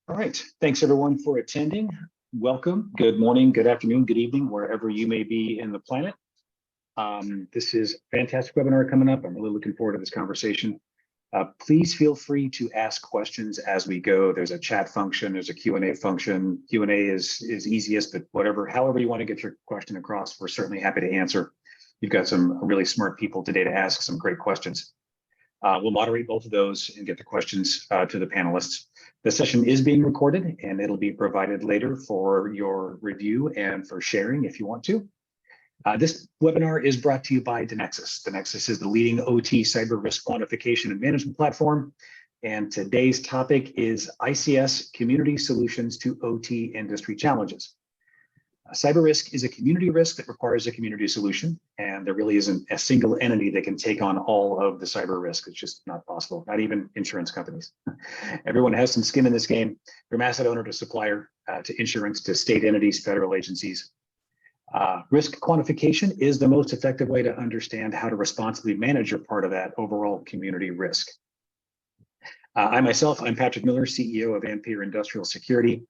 All right, thanks everyone for attending. Welcome, good morning, good afternoon, good evening, wherever you may be in the planet. This is a fantastic webinar coming up. I'm really looking forward to this conversation. Please feel free to ask questions as we go. There's a chat function, there's a Q&A function. Q&A is easiest, but however you want to get your question across, we're certainly happy to answer. You've got some really smart people today to ask some great questions. We'll moderate both of those and get the questions to the panelists. The session is being recorded and it'll be provided later for your review and for sharing if you want to. This webinar is brought to you by DeNexus. DeNexus is the leading OT cyber risk quantification and management platform. And today's topic is ICS community solutions to OT industry challenges. Cyber risk is a community risk that requires a community solution, and there really isn't a single entity that can take on all of the cyber risk. It's just not possible, not even insurance companies. Everyone has some skin in this game, from asset owner to supplier, to insurance, to state entities, federal agencies. Risk quantification is the most effective way to understand how to responsibly manage your part of that overall community risk. I'm Patrick Miller, CEO of Ampere Industrial Security.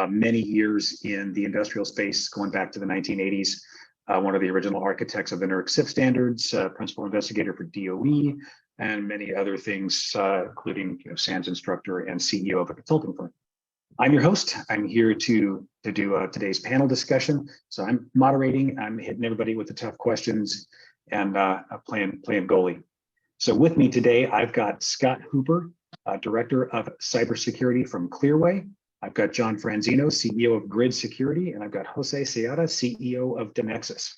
Many years in the industrial space, going back to the 1980s, one of the original architects of the NERC CIP standards, principal investigator for DOE, and many other things, including SANS instructor and CEO of a consulting firm. I'm your host. I'm here to do today's panel discussion. So I'm moderating, I'm hitting everybody with the tough questions and playing goalie. So with me today, I've got Scott Hooper, Director of Cybersecurity from Clearway. I've got John Franzino, CEO of Grid Security, and I've got Jose Seada, CEO of DeNexus.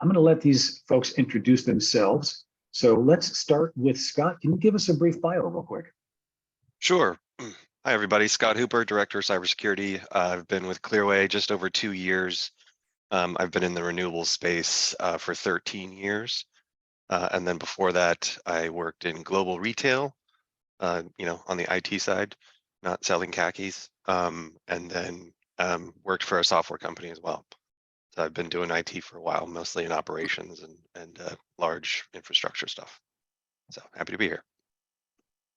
I'm going to let these folks introduce themselves. So let's start with Scott. Can you give us a brief bio real quick? Sure. Hi, everybody. Scott Hooper, Director of Cybersecurity. I've been with Clearway just over 2 years. I've been in the renewable space for 13 years. And then before that, I worked in global retail, on the IT side, not selling khakis. And then worked for a software company as well. So I've been doing IT for a while, mostly in operations and large infrastructure stuff. So happy to be here.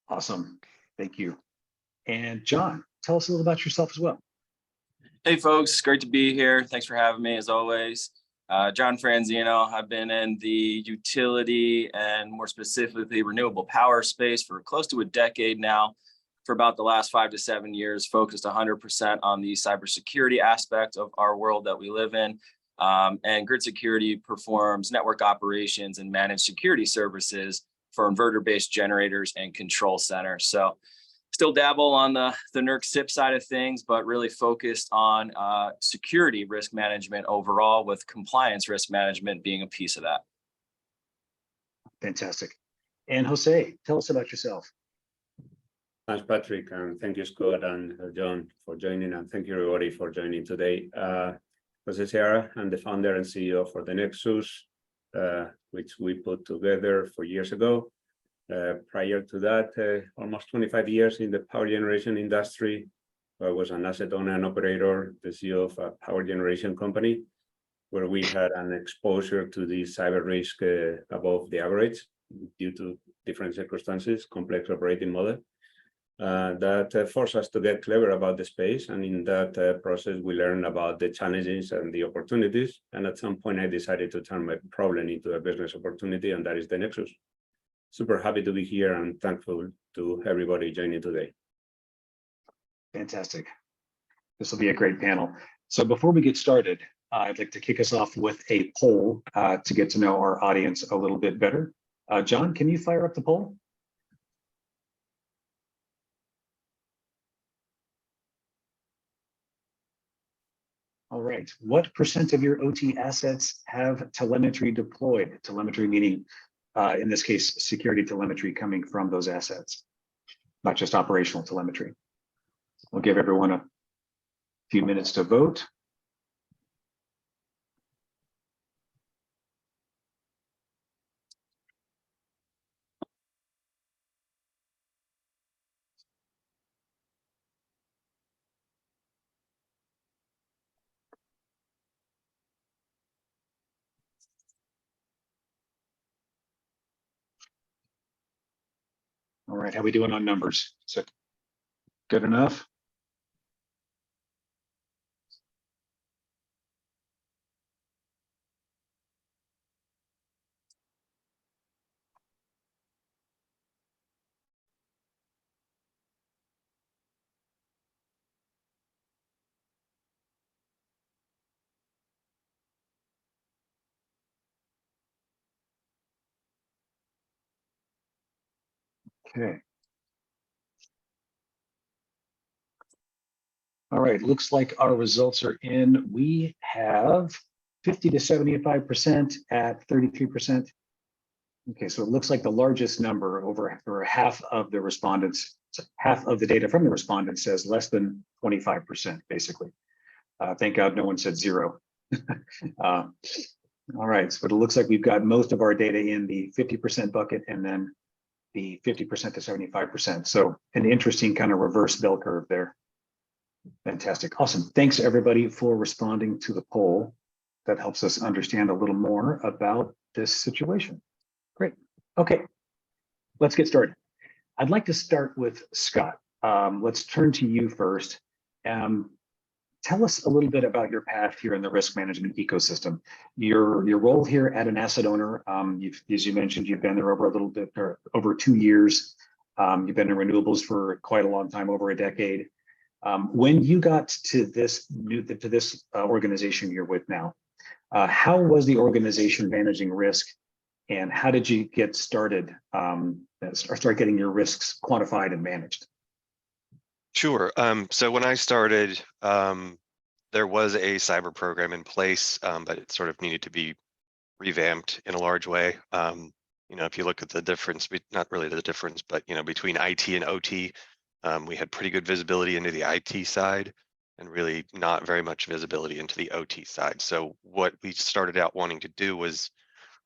Awesome. Thank you. And John, tell us a little about yourself as well. Hey folks, great to be here. Thanks for having me as always. John Franzino. I've been in the utility and more specifically renewable power space for close to a decade now. For about the last 5 to 7 years, focused 100% on the cybersecurity aspect of our world that we live in. And Grid Security performs network operations and managed security services for inverter-based generators and control centers. So still dabble on the NERC CIP side of things, but really focused on security risk management overall, with compliance risk management being a piece of that. Fantastic. And Jose, tell us about yourself. Thanks, Patrick, and thank you, Scott and John, for joining, and thank you, everybody, for joining today. Jose Seada, I'm the founder and CEO for DeNexus, which we put together 4 years ago. Prior to that, almost 25 years in the power generation industry. I was an asset owner and operator, the CEO of a power generation company, where we had an exposure to the cyber risk above the average due to different circumstances, complex operating model. That forced us to get clever about the space, and in that process we learned about the challenges and the opportunities, and at some point I decided to turn my problem into a business opportunity, and that is DeNexus. Super happy to be here and thankful to everybody joining today. Fantastic. This will be a great panel. So before we get started, I'd like to kick us off with a poll to get to know our audience a little bit better. John, can you fire up the poll? All right, what % of your OT assets have telemetry deployed? Telemetry meaning, in this case, security telemetry coming from those assets, not just operational telemetry. We'll give everyone a few minutes to vote. All right, how are we doing on numbers? Is it good enough? Okay. All right, looks like our results are in. We have 50 to 75% at 33%. Okay, so it looks like the largest number, over half of the respondents, half of the data from the respondents says less than 25%, basically. Thank God no one said zero. All right, so it looks like we've got most of our data in the 50% bucket and then the 50% to 75%. So an interesting kind of reverse bell curve there. Fantastic. Awesome. Thanks everybody for responding to the poll. That helps us understand a little more about this situation. Great. Okay, let's get started. I'd like to start with Scott. Let's turn to you first. Tell us a little bit about your path here in the risk management ecosystem. Your role here at an asset owner. As you mentioned, you've been there over a little bit, or over 2 years. You've been in renewables for quite a long time, over a decade. When you got to this organization you're with now, how was the organization managing risk, and how did you get started, start getting your risks quantified and managed? Sure. So when I started, there was a cyber program in place, but it sort of needed to be revamped in a large way. If you look at the difference, not really the difference, but between IT and OT, we had pretty good visibility into the IT side and really not very much visibility into the OT side. So what we started out wanting to do was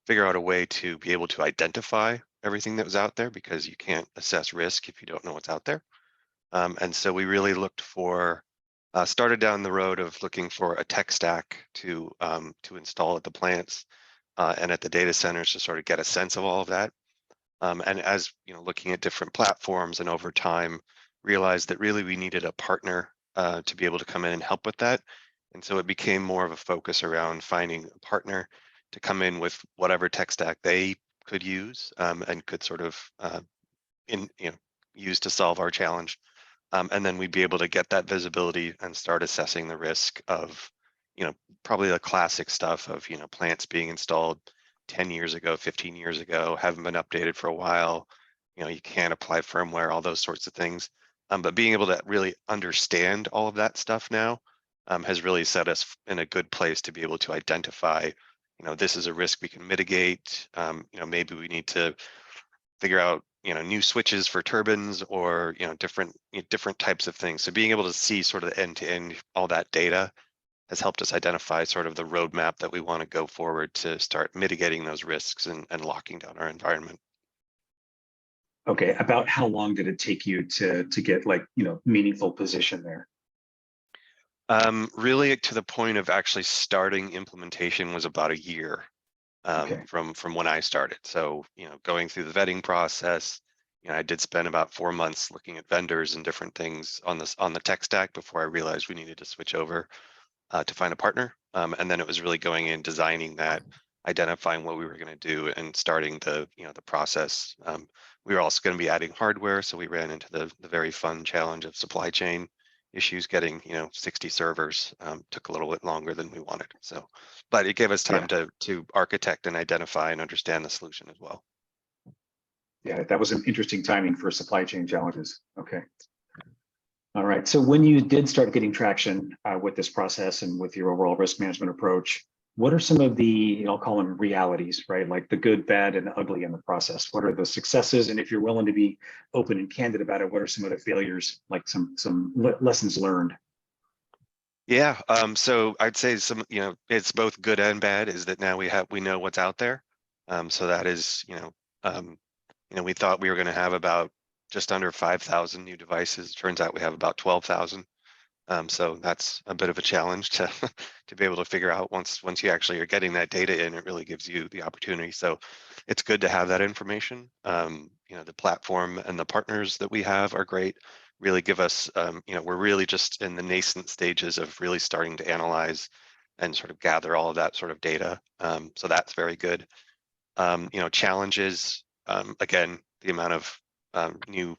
figure out a way to be able to identify everything that was out there, because you can't assess risk if you don't know what's out there. And so we really looked for, started down the road of looking for a tech stack to install at the plants and at the data centers to sort of get a sense of all of that. And as looking at different platforms, and over time realized that really we needed a partner to be able to come in and help with that. And so it became more of a focus around finding a partner to come in with whatever tech stack they could use and could sort of use to solve our challenge. And then we'd be able to get that visibility and start assessing the risk of, probably the classic stuff of, plants being installed 10 years ago, 15 years ago, haven't been updated for a while. You can't apply firmware, all those sorts of things. But being able to really understand all of that stuff now has really set us in a good place to be able to identify, this is a risk we can mitigate. Maybe we need to figure out, new switches for turbines, or, different types of things. So being able to see sort of end to end all that data has helped us identify sort of the roadmap that we want to go forward to start mitigating those risks and locking down our environment. Okay, about how long did it take you to get meaningful position there? Really to the point of actually starting implementation was about a year from when I started. So, going through the vetting process, I did spend about 4 months looking at vendors and different things on the tech stack before I realized we needed to switch over to find a partner. And then it was really going in, designing that, identifying what we were going to do, and starting the process. We were also going to be adding hardware, so we ran into the very fun challenge of supply chain issues. Getting 60 servers took a little bit longer than we wanted. So, but it gave us time to architect and identify and understand the solution as well. Yeah, that was an interesting timing for supply chain challenges. Okay. All right. So when you did start getting traction with this process and with your overall risk management approach, what are some of the, I'll call them realities, right? Like the good, bad, and ugly in the process. What are the successes? And if you're willing to be open and candid about it, what are some of the failures, like some lessons learned? Yeah. So I'd say it's both good and bad, is that now we know what's out there. So that is, we thought we were going to have about just under 5,000 new devices. Turns out we have about 12,000. So that's a bit of a challenge to be able to figure out once you actually are getting that data in. It really gives you the opportunity. So it's good to have that information. The platform and the partners that we have are great. Really give us, we're really just in the nascent stages of really starting to analyze and sort of gather all of that sort of data. So that's very good. Challenges, again, the amount of new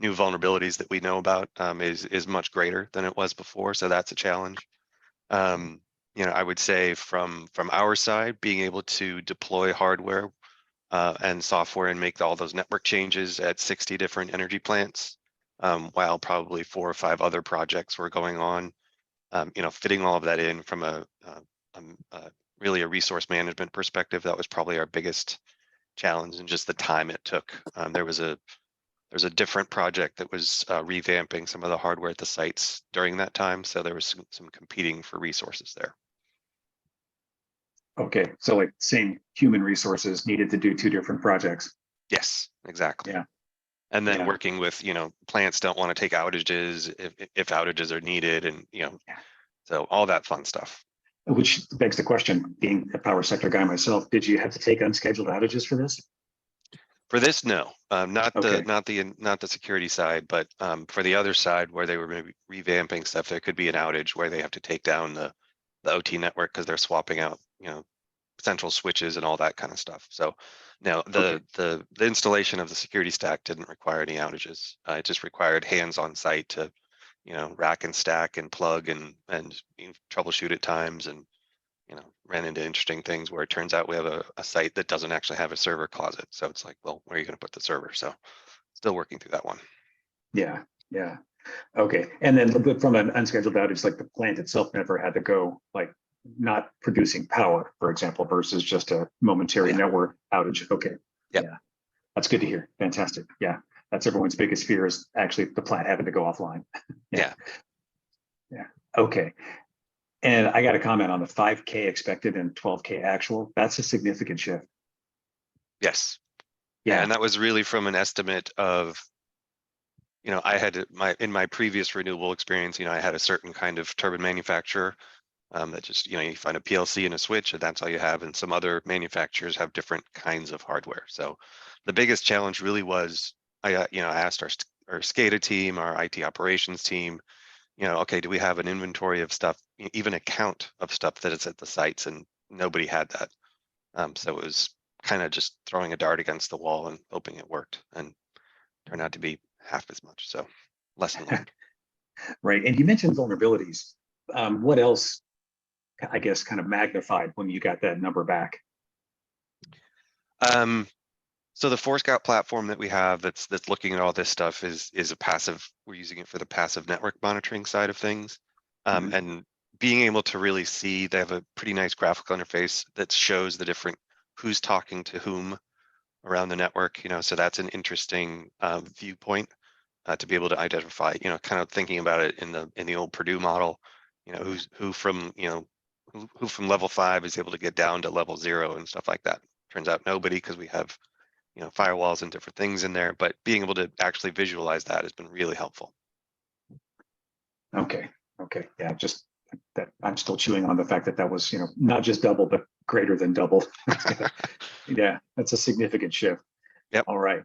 vulnerabilities that we know about is much greater than it was before. So that's a challenge. I would say from our side, being able to deploy hardware and software and make all those network changes at 60 different energy plants, while probably 4 or 5 other projects were going on. Fitting all of that in from a really a resource management perspective, that was probably our biggest challenge, and just the time it took. There's a different project that was revamping some of the hardware at the sites during that time, so there was some competing for resources there. Okay, so like same human resources needed to do 2 different projects. Yes, exactly. Yeah. And then Yeah. working with, plants don't want to take outages if outages are needed, and so all that fun stuff. Which begs the question, being a power sector guy myself, did you have to take unscheduled outages for this? For this, no, not Okay. the security side, but for the other side where they were maybe revamping stuff, there could be an outage where they have to take down the OT network because they're swapping out, central switches and all that kind of stuff. So no, the installation of the security stack didn't require any outages. It just required hands on site to, rack and stack and plug and troubleshoot at times, and ran into interesting things where it turns out we have a site that doesn't actually have a server closet. So it's like, well, where are you going to put the server? So still working through that one. Yeah. Okay. And then from an unscheduled outage, like the plant itself never had to go like not producing power, for example, versus just a momentary network outage. Okay. Yep. Yeah. That's good to hear. Fantastic. Yeah. That's everyone's biggest fear, is actually the plant having to go offline. Yeah. Okay. And I got a comment on the 5K expected and 12K actual. That's a significant shift. Yes. Yeah. And that was really from an estimate of, I had in my previous renewable experience, I had a certain kind of turbine manufacturer that just, you find a PLC and a switch, and that's all you have. And some other manufacturers have different kinds of hardware. So the biggest challenge really was, I asked our SCADA team, our IT operations team, okay, do we have an inventory of stuff, even a count of stuff that is at the sites? And nobody had that. So it was kind of just throwing a dart against the wall and hoping it worked, and turned out to be half as much. So lesson learned. Right. And you mentioned vulnerabilities. What else, I guess, kind of magnified when you got that number back? So the Forescout platform that we have that's looking at all this stuff is a passive. We're using it for the passive network monitoring side of things, and being able to really see, they have a pretty nice graphical interface that shows the different who's talking to whom around the network. So that's an interesting viewpoint to be able to identify. Kind of thinking about it in the old Purdue model. Who from level 5 is able to get down to level 0 and stuff like that. Turns out nobody, because we have firewalls and different things in there, but being able to actually visualize that has been really helpful. Okay. Yeah, just that I'm still chewing on the fact that was, not just double, but greater than double. Yeah, that's a significant shift. Yep. All right.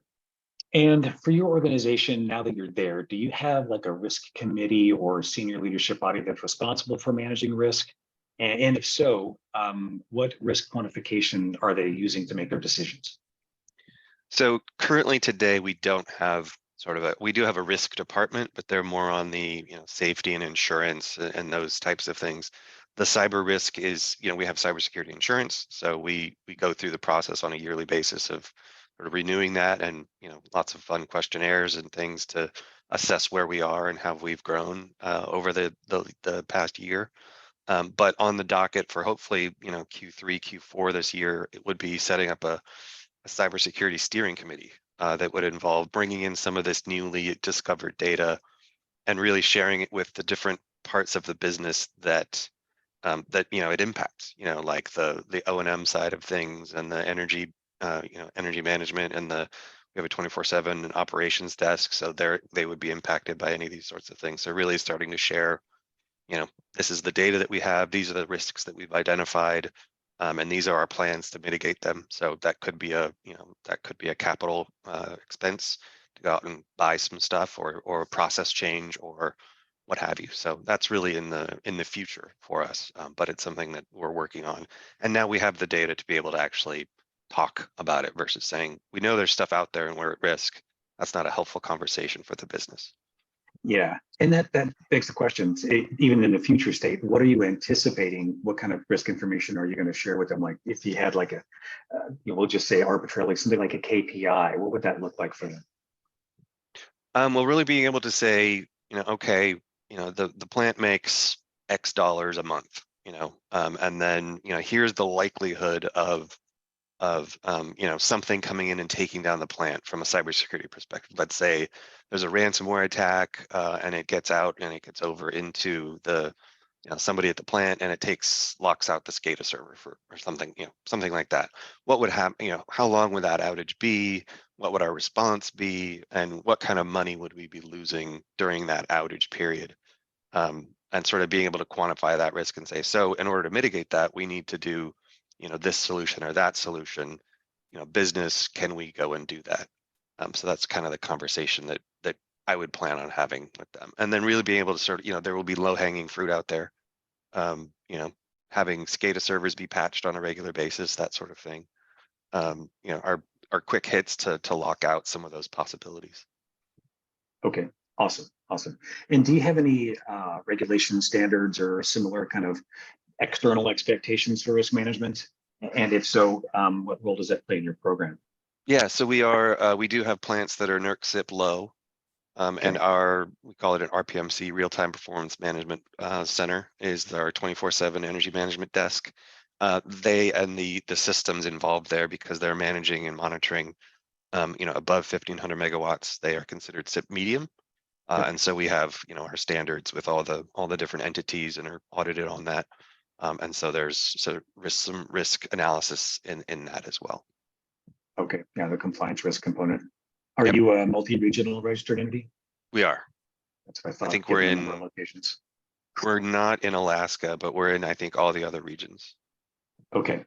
And for your organization, now that you're there, do you have like a risk committee or senior leadership body that's responsible for managing risk? And if so, what risk quantification are they using to make their decisions? So currently today, we don't have we do have a risk department, but they're more on the safety and insurance and those types of things. The cyber risk is, we have cybersecurity insurance. So we go through the process on a yearly basis of sort of renewing that, and lots of fun questionnaires and things to assess where we are and how we've grown over the past year. But on the docket for hopefully Q3, Q4 this year, it would be setting up a cybersecurity steering committee that would involve bringing in some of this newly discovered data and really sharing it with the different parts of the business that it impacts. Like the O&M side of things, and the energy energy management, and we have a 24/7 operations desk, so they would be impacted by any of these sorts of things. So really starting to share, this is the data that we have, these are the risks that we've identified. And these are our plans to mitigate them. So that could be a capital expense to go out and buy some stuff, or a process change, or what have you. So that's really in the future for us, but it's something that we're working on. And now we have the data to be able to actually talk about it, versus saying we know there's stuff out there and we're at risk. That's not a helpful conversation for the business. Yeah, and that begs the question, even in the future state, what are you anticipating? What kind of risk information are you going to share with them? Like if you had like a, we'll just say arbitrarily, something like a KPI, what would that look like for them? Well, really being able to say, okay, the plant makes X dollars a month, and then, here's the likelihood of something coming in and taking down the plant from a cybersecurity perspective. Let's say there's a ransomware attack and it gets out and it gets over into the somebody at the plant and it locks out the SCADA server or something, something like that. What would happen? How long would that outage be? What would our response be? And what kind of money would we be losing during that outage period? And sort of being able to quantify that risk and say, so in order to mitigate that, we need to do this solution or that solution, business, can we go and do that? So that's kind of the conversation that I would plan on having with them. And then really being able to sort of, there will be low hanging fruit out there. Having SCADA servers be patched on a regular basis, that sort of thing. Our quick hits to lock out some of those possibilities. Okay, awesome. And do you have any regulation standards or similar kind of external expectations for risk management? And if so, what role does that play in your program? Yeah, so we do have plants that are NERC CIP low, and we call it an RPMC, Real-Time Performance Management Center, is our 24/7 energy management desk. They and the systems involved there, because they're managing and monitoring, above 1,500 megawatts, they are considered CIP medium. And so we have, our standards with all the different entities and are audited on that. And so there's some risk analysis in that as well. Okay, yeah, the compliance risk component. Are you a multi-regional registered entity? We are. That's what I thought. I think we're in locations. We're not in Alaska, but we're in, I think, all the other regions. Okay,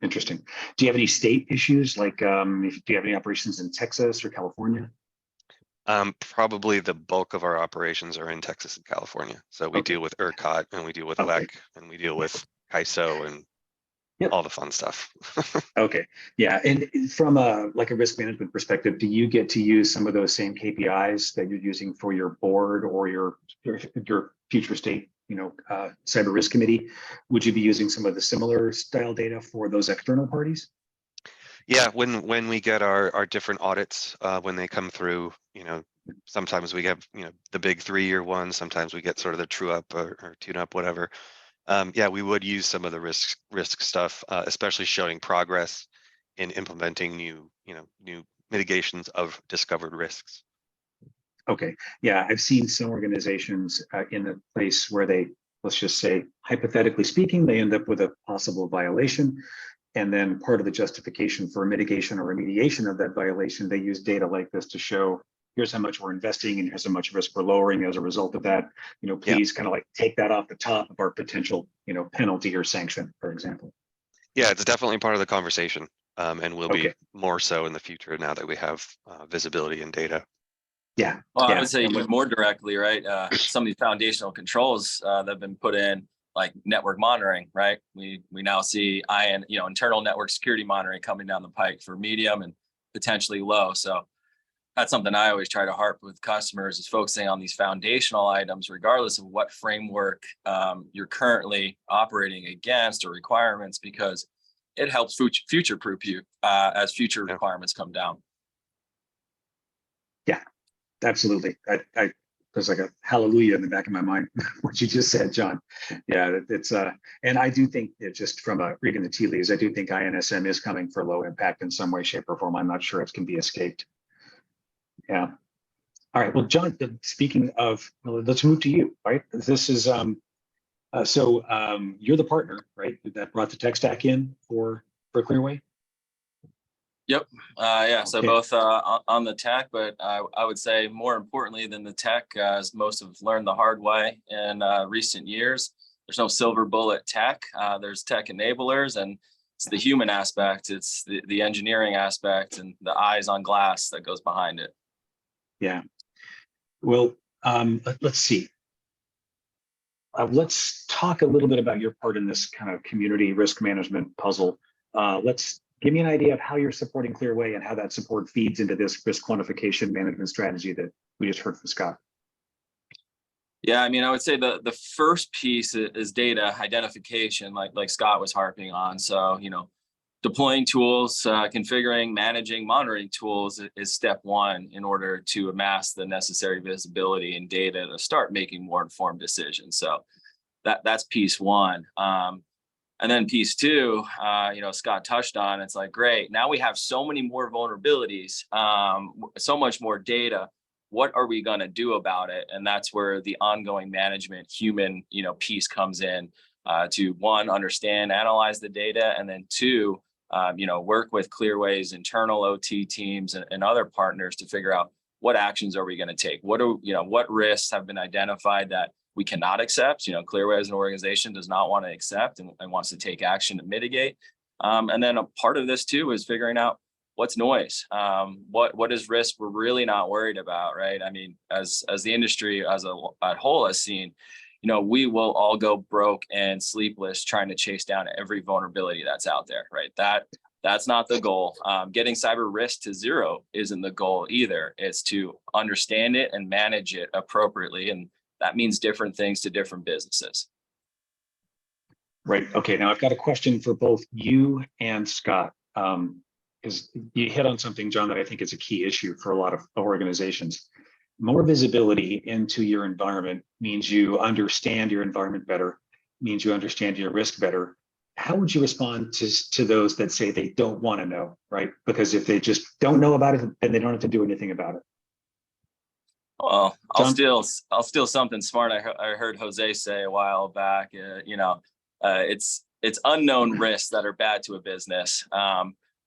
interesting. Do you have any state issues? Like, do you have any operations in Texas or California? Probably the bulk of our operations are in Texas and California. So we deal with ERCOT and we deal with LEC and we deal with CAISO and all the fun stuff. Okay, yeah, and from a risk management perspective, do you get to use some of those same KPIs that you're using for your board or your future state, cyber risk committee? Would you be using some of the similar style data for those external parties? Yeah, when we get our different audits, when they come through, sometimes we have, the big 3-year ones, sometimes we get sort of the true up or tune up, whatever. Yeah, we would use some of the risk stuff, especially showing progress in implementing new mitigations of discovered risks. Okay, yeah, I've seen some organizations in a place where they, let's just say, hypothetically speaking, they end up with a possible violation. And then part of the justification for mitigation or remediation of that violation, they use data like this to show, here's how much we're investing and here's how much risk we're lowering as a result of that. Please kind of like take that off the top of our potential, penalty or sanction, for example. Yeah, it's definitely part of the conversation, and will be more so in the future now that we have visibility and data. Yeah. Well, I would say even more directly, right? Some of these foundational controls that have been put in, like network monitoring, right? We now see internal network security monitoring coming down the pike for medium and potentially low. So that's something I always try to harp with customers, is focusing on these foundational items, regardless of what framework you're currently operating against or requirements, because it helps future-proof you as future requirements come down. Yeah, absolutely. There's like a hallelujah in the back of my mind, what you just said, John. Yeah, it's and I do think that just from reading the tea leaves, I do think INSM is coming for low impact in some way, shape, or form. I'm not sure it can be escaped. Yeah. All right. Well, John, speaking of, let's move to you, right? This is you're the partner, right, that brought the tech stack in for Clearway? Yep. Yeah. So both on the tech, but I would say more importantly than the tech, as most have learned the hard way in recent years, there's no silver bullet tech. There's tech enablers, and it's the human aspect. It's the engineering aspect and the eyes on glass that goes behind it. Yeah. Well, let's see. Let's talk a little bit about your part in this kind of community risk management puzzle. Let's give me an idea of how you're supporting Clearway and how that support feeds into this risk quantification management strategy that we just heard from Scott. Yeah, I mean, I would say the first piece is data identification, like Scott was harping on. So, deploying tools, configuring, managing, monitoring tools is step one in order to amass the necessary visibility and data to start making more informed decisions. So that's piece one. And then piece two, Scott touched on, it's like, great, now we have so many more vulnerabilities, so much more data. What are we going to do about it? And that's where the ongoing management human, piece comes in, to one, understand, analyze the data, and then two, work with Clearway's internal OT teams and other partners to figure out what actions are we going to take? What risks have been identified that we cannot accept? Clearway as an organization does not want to accept and wants to take action to mitigate. And then a part of this too is figuring out what's noise, what is risk we're really not worried about, right? I mean, as the industry as a whole has seen, we will all go broke and sleepless trying to chase down every vulnerability that's out there, right? That's not the goal. Getting cyber risk to zero isn't the goal either. It's to understand it and manage it appropriately. And that means different things to different businesses. Right. Okay. Now I've got a question for both you and Scott. Because you hit on something, John, that I think is a key issue for a lot of organizations. More visibility into your environment means you understand your environment better, means you understand your risk better. How would you respond to those that say they don't want to know, right? Because if they just don't know about it, then they don't have to do anything about it. Well, John? I'll steal something smart I heard Jose say a while back. It's unknown risks that are bad to a business.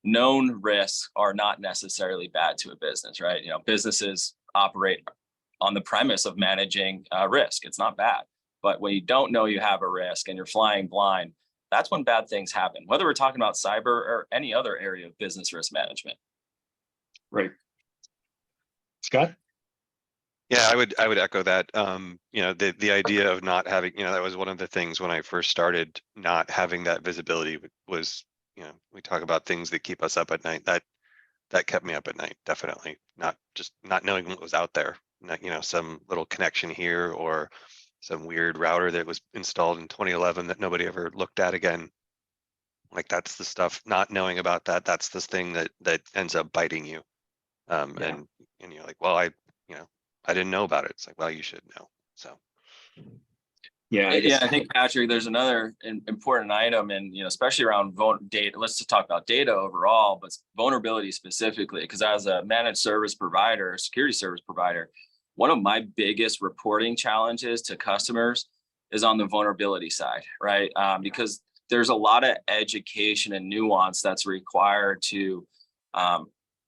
Known risks are not necessarily bad to a business, right? Businesses operate on the premise of managing risk. It's not bad. But when you don't know you have a risk and you're flying blind, that's when bad things happen, whether we're talking about cyber or any other area of business risk management. Right. Scott? Yeah, I would echo that. The idea of not having, that was one of the things when I first started, not having that visibility was, we talk about things that keep us up at night. That kept me up at night, definitely. Not knowing what was out there, some little connection here or some weird router that was installed in 2011 that nobody ever looked at again. Like that's the stuff, not knowing about that. That's this thing that ends up biting you. And you're like, well, I didn't know about it. It's like, well, you should know. So. Yeah, I think, Patrick, there's another important item, and especially around data. Let's just talk about data overall, but vulnerability specifically, because as a managed service provider, security service provider, one of my biggest reporting challenges to customers is on the vulnerability side, right? Because there's a lot of education and nuance that's required to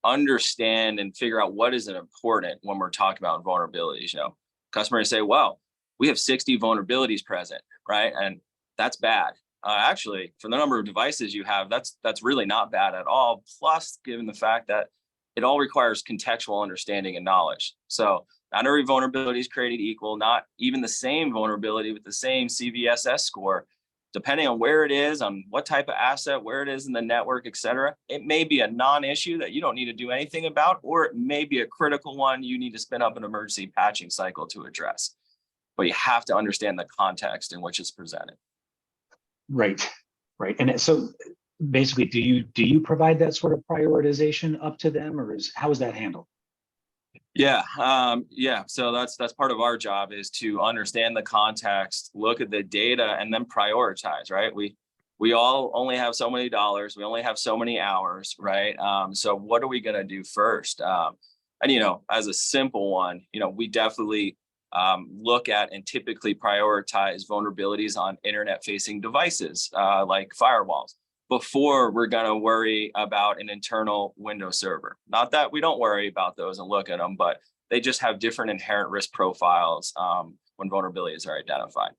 understand and figure out what is important when we're talking about vulnerabilities. Customers say, well, we have 60 vulnerabilities present, right? And that's bad. Actually, for the number of devices you have, that's really not bad at all. Plus, given the fact that it all requires contextual understanding and knowledge. So not every vulnerability is created equal, not even the same vulnerability with the same CVSS score. Depending on where it is, on what type of asset, where it is in the network, et cetera, it may be a non-issue that you don't need to do anything about, or it may be a critical one you need to spin up an emergency patching cycle to address. But you have to understand the context in which it's presented. Right. And so basically, do you provide that sort of prioritization up to them, or how is that handled? Yeah. So that's part of our job, is to understand the context, look at the data, and then prioritize, right? We all only have so many dollars, we only have so many hours, right? So what are we going to do first? And as a simple one, we definitely look at and typically prioritize vulnerabilities on internet-facing devices like firewalls before we're going to worry about an internal Windows server. Not that we don't worry about those and look at them, but they just have different inherent risk profiles when vulnerabilities are identified.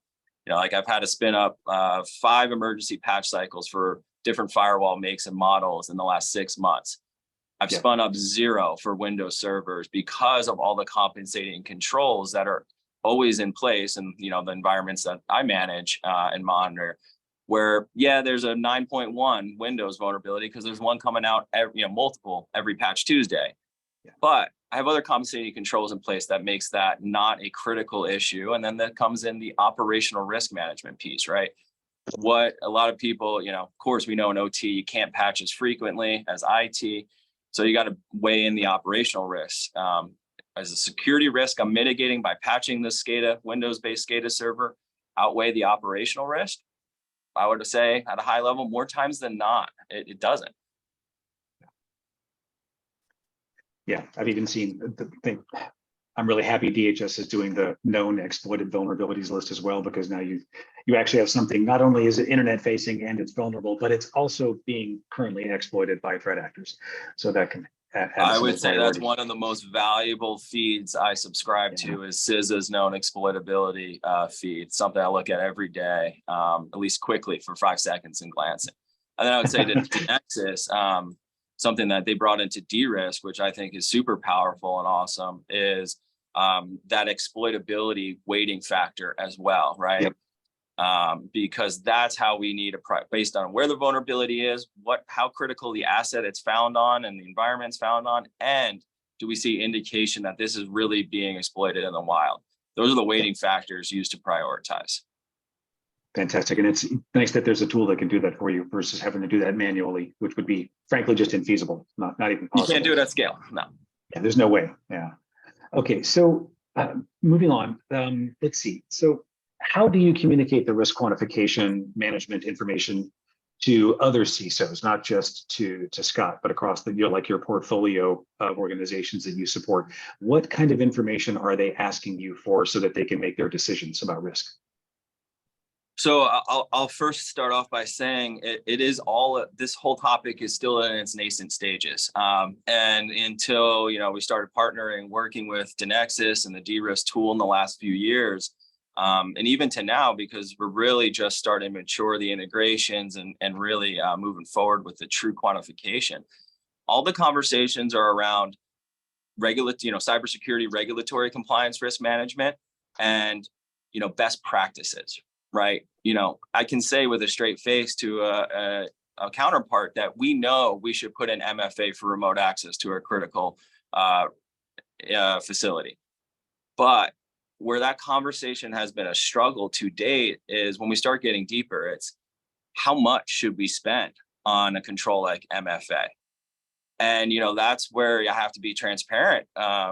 Like I've had to spin up 5 emergency patch cycles for different firewall makes and models in the last 6 months. I've spun up 0 for Windows servers because of all the compensating controls that are always in place in the environments that I manage and monitor. Where there's a 9.1 Windows vulnerability because there's one coming out multiple every patch Tuesday. But I have other compensating controls in place that makes that not a critical issue. And then that comes in the operational risk management piece, right? What a lot of people, of course, we know in OT, you can't patch as frequently as IT. So you got to weigh in the operational risks. As a security risk, I'm mitigating by patching this SCADA, Windows-based SCADA server, outweigh the operational risk. I would say at a high level, more times than not, it doesn't. Yeah, I've even seen the thing. I'm really happy DHS is doing the known exploited vulnerabilities list as well, because now you actually have something, not only is it internet facing and it's vulnerable, but it's also being currently exploited by threat actors. So that can add I would some say priority. that's one of the most valuable feeds I subscribe to is CISA's known exploitability feed, something I look at every day, at least quickly for 5 seconds and glancing. And then I would say to DeNexus, something that they brought into de-risk, which I think is super powerful and awesome, is that exploitability weighting factor as well, right? Yep. Because that's how we need based on where the vulnerability is, how critical the asset it's found on and the environment's found on, and do we see indication that this is really being exploited in the wild? Those are the weighting factors used to prioritize. Fantastic. And it's nice that there's a tool that can do that for you versus having to do that manually, which would be frankly just infeasible, not even possible. You can't do it at scale, no. Yeah, there's no way, yeah. Okay, so moving on, let's see. So how do you communicate the risk quantification management information to other CISOs, not just to Scott, but across the, like your portfolio of organizations that you support? What kind of information are they asking you for so that they can make their decisions about risk? So I'll first start off by saying it is all, this whole topic is still in its nascent stages. And until, we started partnering, working with DeNexus and the de-risk tool in the last few years, and even to now, because we're really just starting to mature the integrations and really moving forward with the true quantification. All the conversations are around cybersecurity, regulatory compliance, risk management, and, best practices. Right. I can say with a straight face to a counterpart that we know we should put an MFA for remote access to a critical facility. But where that conversation has been a struggle to date is when we start getting deeper, it's how much should we spend on a control like MFA? And, that's where I have to be transparent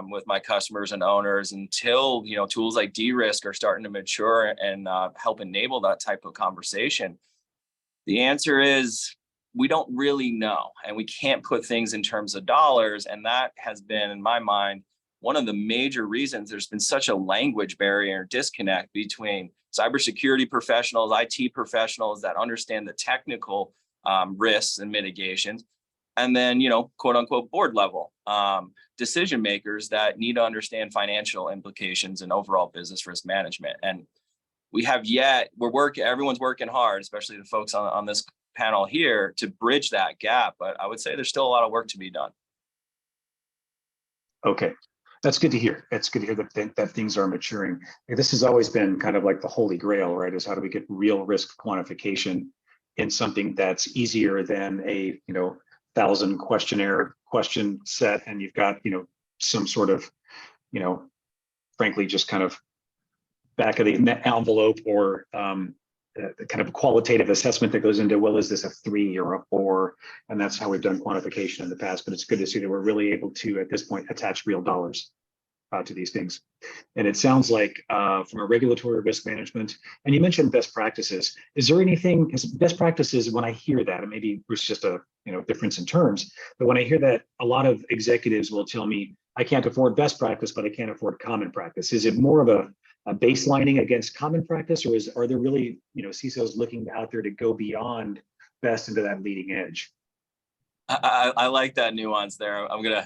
with my customers and owners until, tools like de-risk are starting to mature and help enable that type of conversation. The answer is we don't really know, and we can't put things in terms of dollars. And that has been, in my mind, one of the major reasons there's been such a language barrier disconnect between cybersecurity professionals, IT professionals that understand the technical risks and mitigations, and then, quote unquote, board level decision makers that need to understand financial implications and overall business risk management. And everyone's working hard, especially the folks on this panel here, to bridge that gap. But I would say there's still a lot of work to be done. Okay, that's good to hear. It's good to hear that things are maturing. This has always been kind of like the holy grail, right? Is how do we get real risk quantification in something that's easier than a, 1,000 question set, and you've got, some sort of, frankly, just kind of back of the envelope or kind of a qualitative assessment that goes into, well, is this a 3 or a 4? And that's how we've done quantification in the past, but it's good to see that we're really able to, at this point, attach real dollars to these things. And it sounds like from a regulatory risk management, and you mentioned best practices, is there anything, because best practices, when I hear that, and maybe it's just a difference in terms, but when I hear that, a lot of executives will tell me, I can't afford best practice, but I can't afford common practice. Is it more of a baselining against common practice, or are there really, CISOs looking out there to go beyond best into that leading edge? I like that nuance there. I'm gonna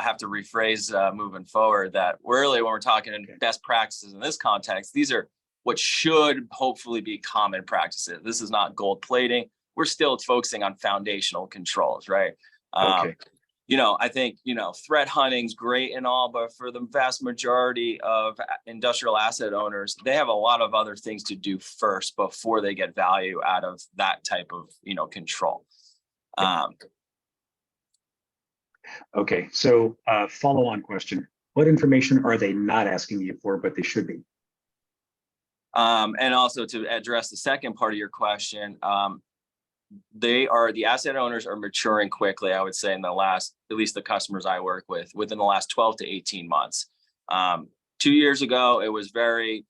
have to rephrase moving forward that really when we're talking in best practices in this context, these are what should hopefully be common practices. This is not gold plating. We're still focusing on foundational controls, right? Okay. I think, threat hunting's great and all, but for the vast majority of industrial asset owners, they have a lot of other things to do first before they get value out of that type of, control. Okay, so follow-on question. What information are they not asking you for, but they should be? And also to address the second part of your question, the asset owners are maturing quickly, I would say, in the last, at least the customers I work with, within the last 12 to 18 months. 2 years ago, it was very,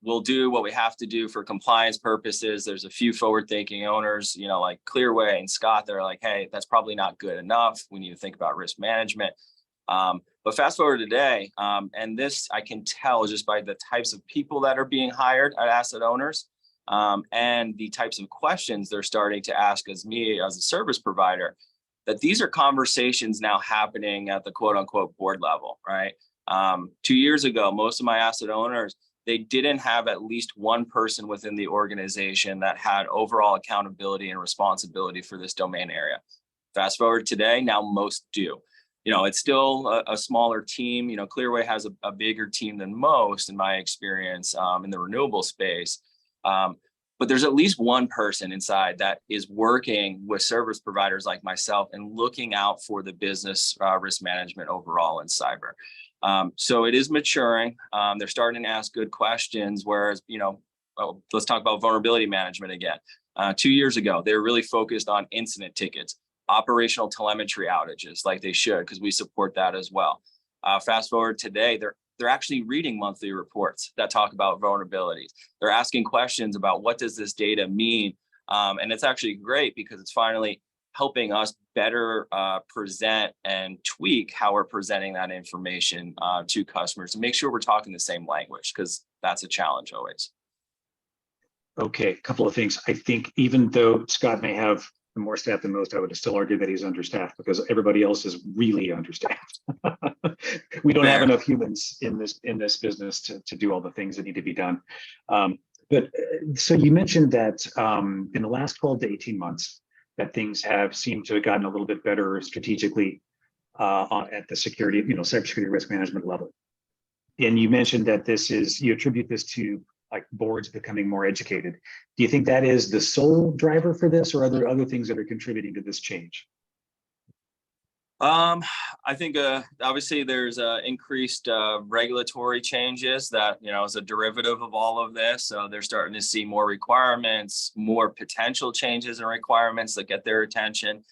we'll do what we have to do for compliance purposes. There's a few forward-thinking owners, you know, like Clearway and Scott, they're like, hey, that's probably not good enough. We need to think about risk management. But fast forward today, and this I can tell just by the types of people that are being hired at asset owners, and the types of questions they're starting to ask as me as a service provider, that these are conversations now happening at the quote unquote board level, right? 2 years ago, most of my asset owners, they didn't have at least one person within the organization that had overall accountability and responsibility for this domain area. Fast forward today, now most do. You know, it's still a smaller team. You know, Clearway has a bigger team than most, in my experience, in the renewable space. But there's at least one person inside that is working with service providers like myself and looking out for the business risk management overall in cyber. So it is maturing. They're starting to ask good questions, whereas, you know, let's talk about vulnerability management again. 2 years ago, they were really focused on incident tickets, operational telemetry outages, like they should, because we support that as well. Fast forward today, they're actually reading monthly reports that talk about vulnerabilities. They're asking questions about what does this data mean? And it's actually great because it's finally helping us better present and tweak how we're presenting that information to customers and make sure we're talking the same language, because that's a challenge always. Okay, a couple of things. I think even though Scott may have more staff than most, I would still argue that he's understaffed because everybody else is really understaffed. We don't have enough humans in this business to do all the things that need to be done. But so you mentioned that in the last 12 to 18 months, that things have seemed to have gotten a little bit better strategically at the security, you know, cybersecurity risk management level. And you mentioned that you attribute this to like boards becoming more educated. Do you think that is the sole driver for this, or are there other things that are contributing to this change? I think obviously there's increased regulatory changes that, you know, is a derivative of all of this. So they're starting to see more requirements, more potential changes and requirements that get their attention.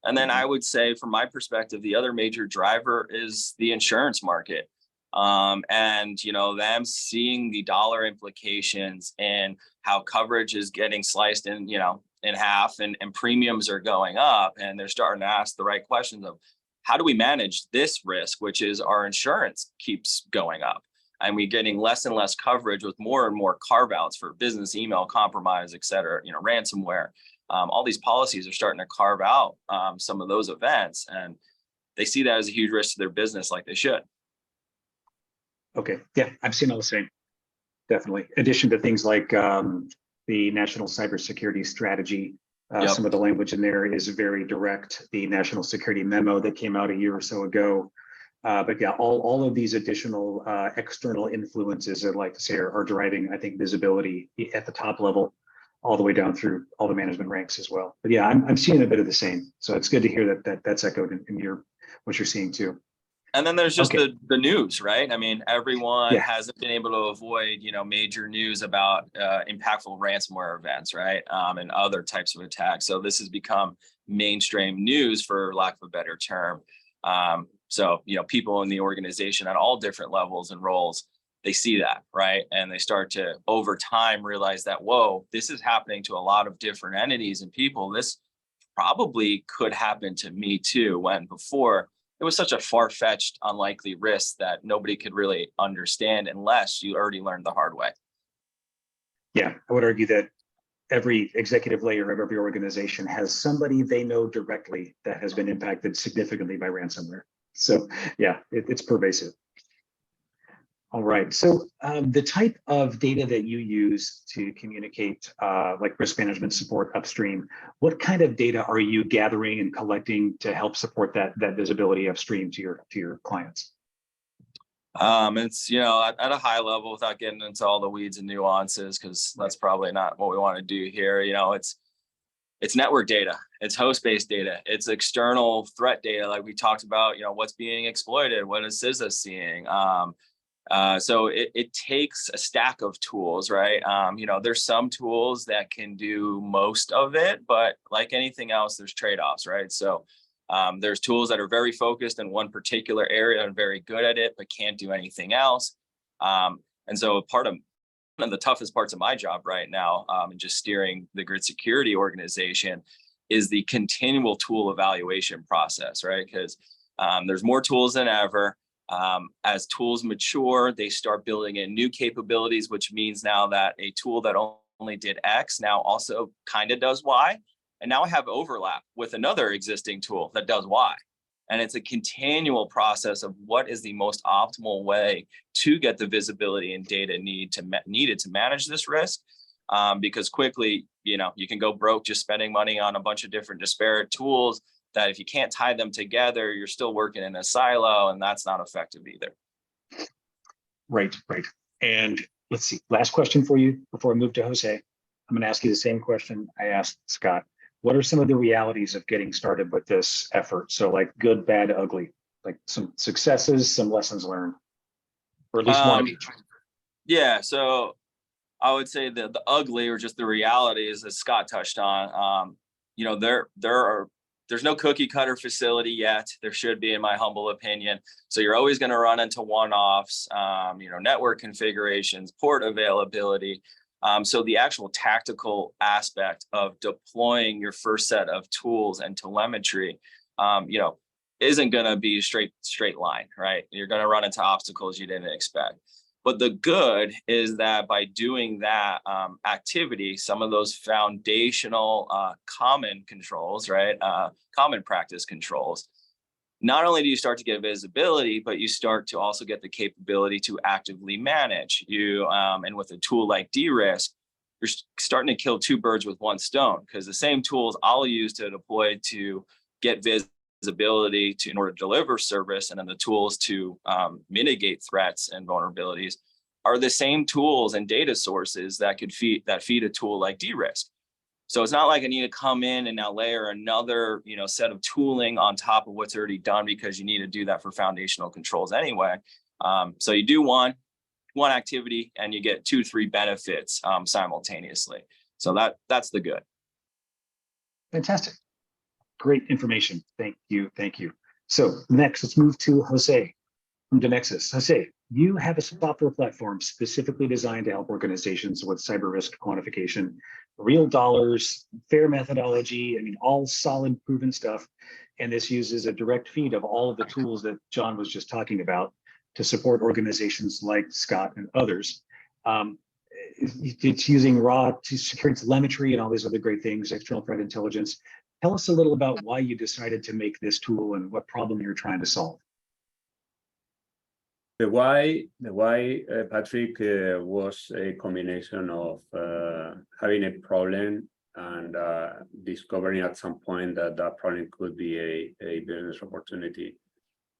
And then I would say, from my perspective, the other major driver is the insurance market. And, you know, them seeing the dollar implications and how coverage is getting sliced in, you know, in half, and premiums are going up, and they're starting to ask the right questions of how do we manage this risk, which is our insurance keeps going up, and we're getting less and less coverage with more and more carve outs for business email compromise, et cetera, you know, ransomware. All these policies are starting to carve out some of those events, and they see that as a huge risk to their business, like they should. Okay, yeah, I've seen all the same, definitely. In addition to things like the National Cybersecurity Strategy, some of the language in there is very direct. The National Security Memo that came out a year or so ago. But yeah, all of these additional external influences, I'd like to say, are driving, I think, visibility at the top level, all the way down through all the management ranks as well. But yeah, I'm seeing a bit of the same. So it's good to hear that's echoed in what you're seeing too. And then there's just the news, right? I mean, everyone hasn't been able to avoid, you know, major news about impactful ransomware events, right? And other types of attacks. So this has become mainstream news, for lack of a better term. So, you know, people in the organization at all different levels and roles, they see that, right? And they start to, over time, realize that, whoa, this is happening to a lot of different entities and people. This probably could happen to me too, when before, it was such a far-fetched, unlikely risk that nobody could really understand unless you already learned the hard way. Yeah, I would argue that every executive layer of every organization has somebody they know directly that has been impacted significantly by ransomware. So yeah, it's pervasive. All right, so the type of data that you use to communicate like risk management support upstream, what kind of data are you gathering and collecting to help support that visibility upstream to your clients? It's, you know, at a high level, without getting into all the weeds and nuances, because that's probably not what we want to do here. You know, it's it's network data, it's host-based data, it's external threat data, like we talked about, what's being exploited, what is CISA seeing. So it takes a stack of tools, right? There's some tools that can do most of it, but like anything else, there's trade-offs, right? So there's tools that are very focused in one particular area and very good at it, but can't do anything else. And so one of the toughest parts of my job right now, and just steering the grid security organization, is the continual tool evaluation process, right? Because there's more tools than ever. As tools mature, they start building in new capabilities, which means now that a tool that only did X now also kind of does Y. And now I have overlap with another existing tool that does Y. And it's a continual process of what is the most optimal way to get the visibility and data needed to manage this risk. Because quickly, you can go broke just spending money on a bunch of different disparate tools that if you can't tie them together, you're still working in a silo, and that's not effective either. Right. And let's see, last question for you before I move to Jose. I'm going to ask you the same question I asked Scott. What are some of the realities of getting started with this effort? So like good, bad, ugly, like some successes, some lessons learned, or at least one of each. Yeah, so I would say that the ugly, or just the realities, as Scott touched on, there's no cookie cutter facility yet. There should be, in my humble opinion. So you're always going to run into one-offs, network configurations, port availability. So the actual tactical aspect of deploying your first set of tools and telemetry, isn't going to be straight line, right? You're going to run into obstacles you didn't expect. But the good is that by doing that activity, some of those foundational common controls, right? Common practice controls, not only do you start to get visibility, but you start to also get the capability to actively manage you. And with a tool like DRISC, you're starting to kill two birds with one stone, because the same tools I'll use to deploy to get visibility in order to deliver service, and then the tools to mitigate threats and vulnerabilities are the same tools and data sources that feed a tool like DRISC. So it's not like I need to come in and now layer another set of tooling on top of what's already done, because you need to do that for foundational controls anyway. So you do one activity and you get 2-3 benefits simultaneously. So that's the good. Fantastic. Great information. Thank you. So next, let's move to Jose from DeNexus. Jose, you have a software platform specifically designed to help organizations with cyber risk quantification, real dollars, fair methodology, all solid proven stuff. And this uses a direct feed of all of the tools that John was just talking about to support organizations like Scott and others. It's using raw security telemetry and all these other great things, external threat intelligence. Tell us a little about why you decided to make this tool and what problem you're trying to solve. The why, Patrick, was a combination of having a problem and discovering at some point that problem could be a business opportunity.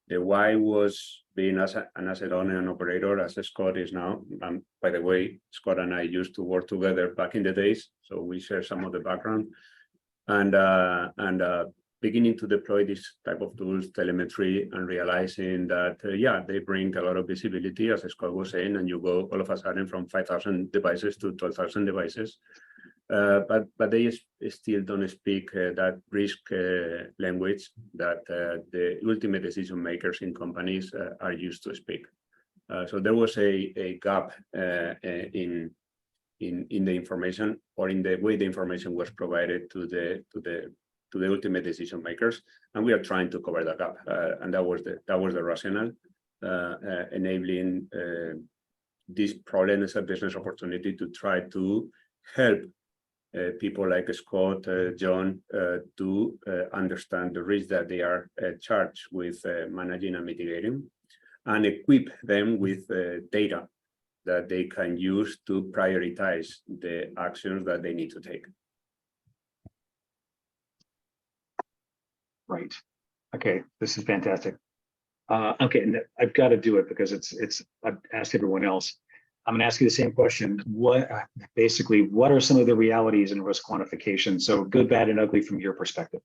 The why was being an asset owner and operator, as Scott is now. By the way, Scott and I used to work together back in the days, so we share some of the background. And beginning to deploy this type of tools, telemetry, and realizing that, they bring a lot of visibility, as Scott was saying, and you go all of a sudden from 5,000 devices to 12,000 devices. But they still don't speak that risk language that the ultimate decision makers in companies are used to speak. So there was a gap in the information, or in the way the information was provided to the ultimate decision makers, and we are trying to cover that gap. And that was the rationale, enabling this problem as a business opportunity to try to help people like Scott, John, to understand the risk that they are charged with managing and mitigating, and equip them with data that they can use to prioritize the actions that they need to take. Right. Okay, this is fantastic. Okay, and I've got to do it because I've asked everyone else. I'm going to ask you the same question. What are some of the realities in risk quantification? So good, bad, and ugly from your perspective.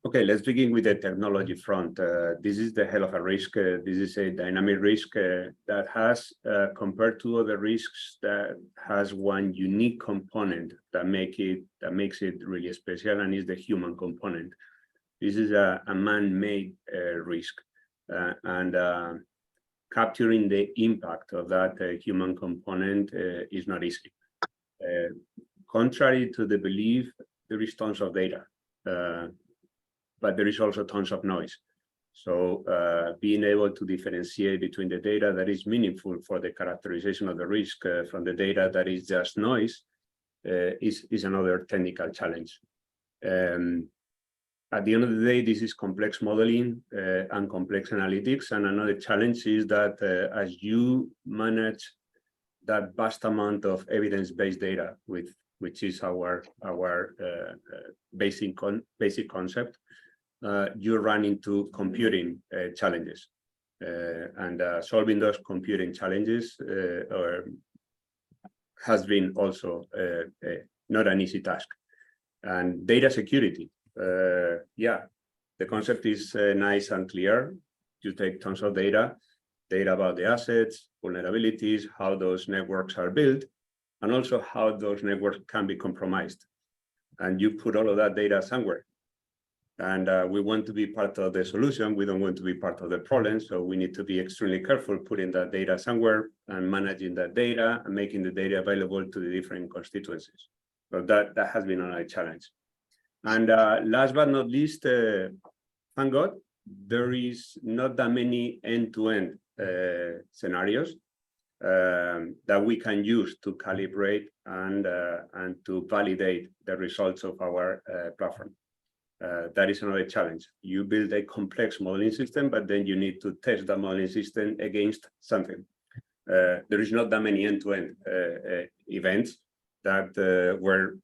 Okay, let's begin with the technology front. This is the hell of a risk. This is a dynamic risk that has, compared to other risks, that has one unique component that makes it really special, and is the human component. This is a man-made risk, and capturing the impact of that human component is not easy. Contrary to the belief, there is tons of data, but there is also tons of noise. So being able to differentiate between the data that is meaningful for the characterization of the risk from the data that is just noise is another technical challenge. At the end of the day, this is complex modeling and complex analytics. And another challenge is that as you manage that vast amount of evidence-based data, which is our basic concept, you run into computing challenges. And solving those computing challenges has been also not an easy task. And data security. The concept is nice and clear. You take tons of data about the assets, vulnerabilities, how those networks are built, and also how those networks can be compromised. And you put all of that data somewhere. And we want to be part of the solution. We don't want to be part of the problem. So we need to be extremely careful putting that data somewhere and managing that data and making the data available to the different constituencies. So that has been another challenge. And last but not least, thank God, there is not that many end-to-end scenarios that we can use to calibrate and to validate the results of our platform. That is another challenge. You build a complex modeling system, but then you need to test the modeling system against something. There is not that many end-to-end events that where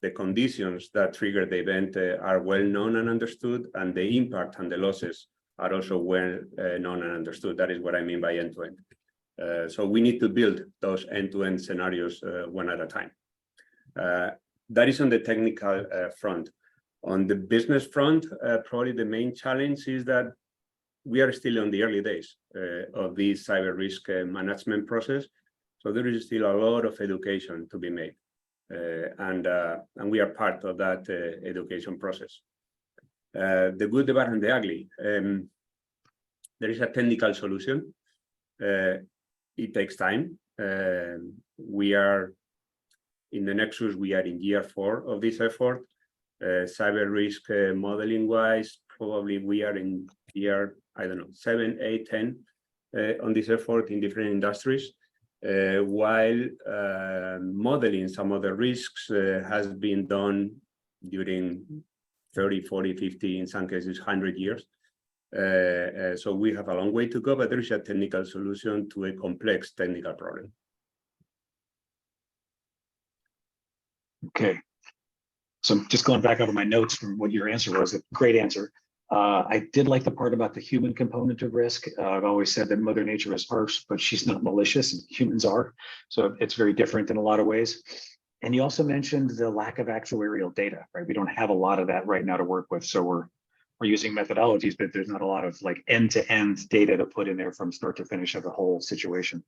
the conditions that trigger the event are well known and understood, and the impact and the losses are also well known and understood. That is what I mean by end-to-end. So we need to build those end-to-end scenarios one at a time. That is on the technical front. On the business front, probably the main challenge is that we are still in the early days of this cyber risk management process. So there is still a lot of education to be made. And we are part of that education process. The good, the bad, and the ugly. There is a technical solution. It takes time. We are in the DeNexus, we are in year 4 of this effort. Cyber risk modeling wise, probably we are in year, I don't know, 7, 8, 10 on this effort in different industries. While modeling some of the risks has been done during 30, 40, 50, in some cases, 100 years. So we have a long way to go, but there is a technical solution to a complex technical problem. Okay. So I'm just going back over my notes from what your answer was. A great answer. I did like the part about the human component of risk. I've always said that Mother Nature is harsh, but she's not malicious, and humans are. So it's very different in a lot of ways. And you also mentioned the lack of actuarial data, right? We don't have a lot of that right now to work with. So we're using methodologies, but there's not a lot of like end-to-end data to put in there from start to finish of the whole situation.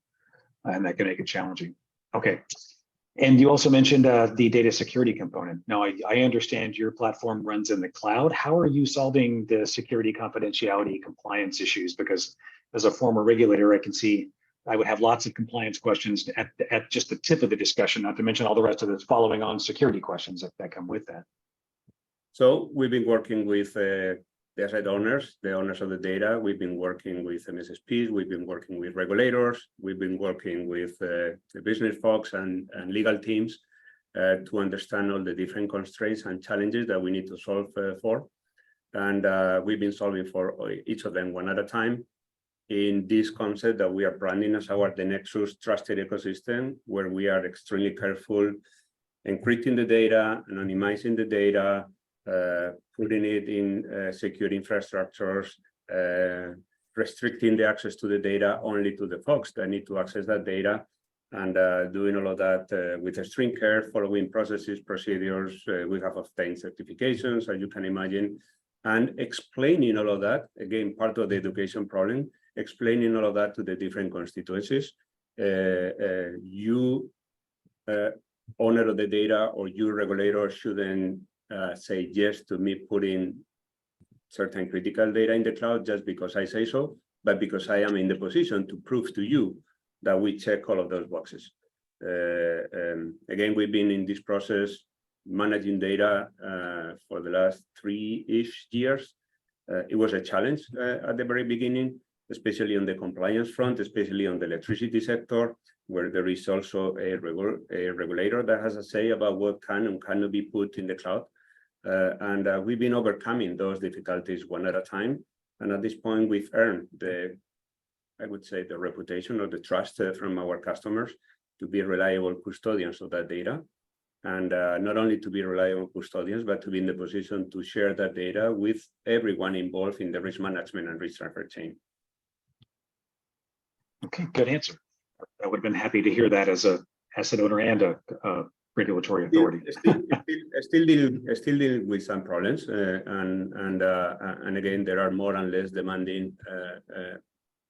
And that can make it challenging. Okay. And you also mentioned the data security component. Now, I understand your platform runs in the cloud. How are you solving the security, confidentiality, compliance issues? Because as a former regulator, I can see I would have lots of compliance questions at just the tip of the discussion, not to mention all the rest of the following on security questions that come with that. So we've been working with the asset owners, the owners of the data. We've been working with MSSPs. We've been working with regulators. We've been working with the business folks and legal teams to understand all the different constraints and challenges that we need to solve for. And we've been solving for each of them one at a time in this concept that we are branding as our DeNexus trusted ecosystem, where we are extremely careful encrypting the data, anonymizing the data, putting it in secure infrastructures, restricting the access to the data only to the folks that need to access that data, and doing all of that with extreme care, following processes, procedures. We have obtained certifications, as you can imagine, and explaining all of that, again, part of the education problem, explaining all of that to the different constituencies. You, owner of the data, or you regulator shouldn't say yes to me putting certain critical data in the cloud just because I say so, but because I am in the position to prove to you that we check all of those boxes. Again, we've been in this process managing data for the last 3-ish years. It was a challenge at the very beginning, especially on the compliance front, especially on the electricity sector, where there is also a regulator that has a say about what can and cannot be put in the cloud. And we've been overcoming those difficulties one at a time. And at this point, we've earned I would say, the reputation or the trust from our customers to be reliable custodians of that data. And not only to be reliable custodians, but to be in the position to share that data with everyone involved in the risk management and risk transfer chain. Okay, good answer. I would have been happy to hear that as a asset owner and a regulatory authority. Still deal with some problems, and again, there are more and less demanding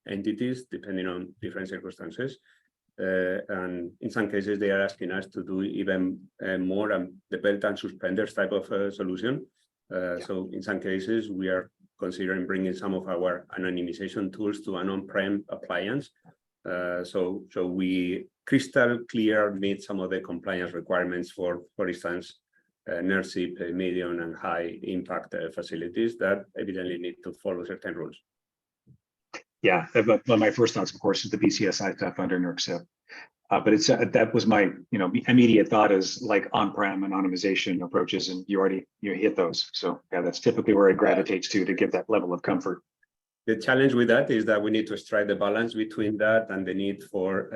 entities depending on different circumstances. And in some cases, they are asking us to do even more the belt and suspenders type of solution. So in some cases, we are considering bringing some of our anonymization tools to an on-prem appliance. So we crystal clear meet some of the compliance requirements for instance, NERSIP, medium and high impact facilities that evidently need to follow certain rules. Yeah, but my first thoughts, of course, is the BCSI stuff under NERSIP. But it's that was my immediate thought is like on-prem anonymization approaches, and you hit those. So yeah, that's typically where it gravitates to get that level of comfort. The challenge with that is that we need to strike the balance between that and the need for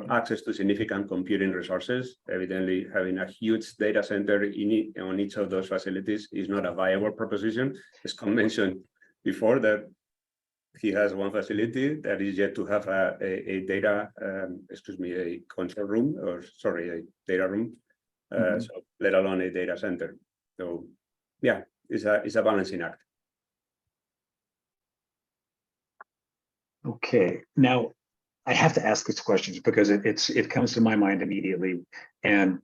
access to significant computing resources. Evidently, having a huge data center on each of those facilities is not a viable proposition. As Scott mentioned before, that he has one facility that is yet to have a control room, or sorry, a data room, so let alone a data center. So yeah, it's a balancing act. Okay, now I have to ask this question because it comes to my mind immediately. And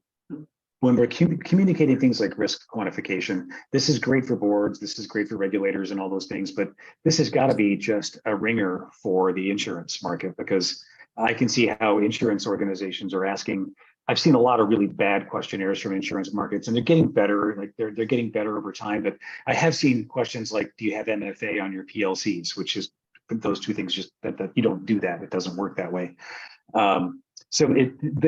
when we're communicating things like risk quantification, this is great for boards, this is great for regulators and all those things, but this has got to be just a ringer for the insurance market, because I can see how insurance organizations are asking. I've seen a lot of really bad questionnaires from insurance markets, and they're getting better, like they're getting better over time. But I have seen questions like, do you have MFA on your PLCs, which is those two things, just that you don't do that. It doesn't work that way. So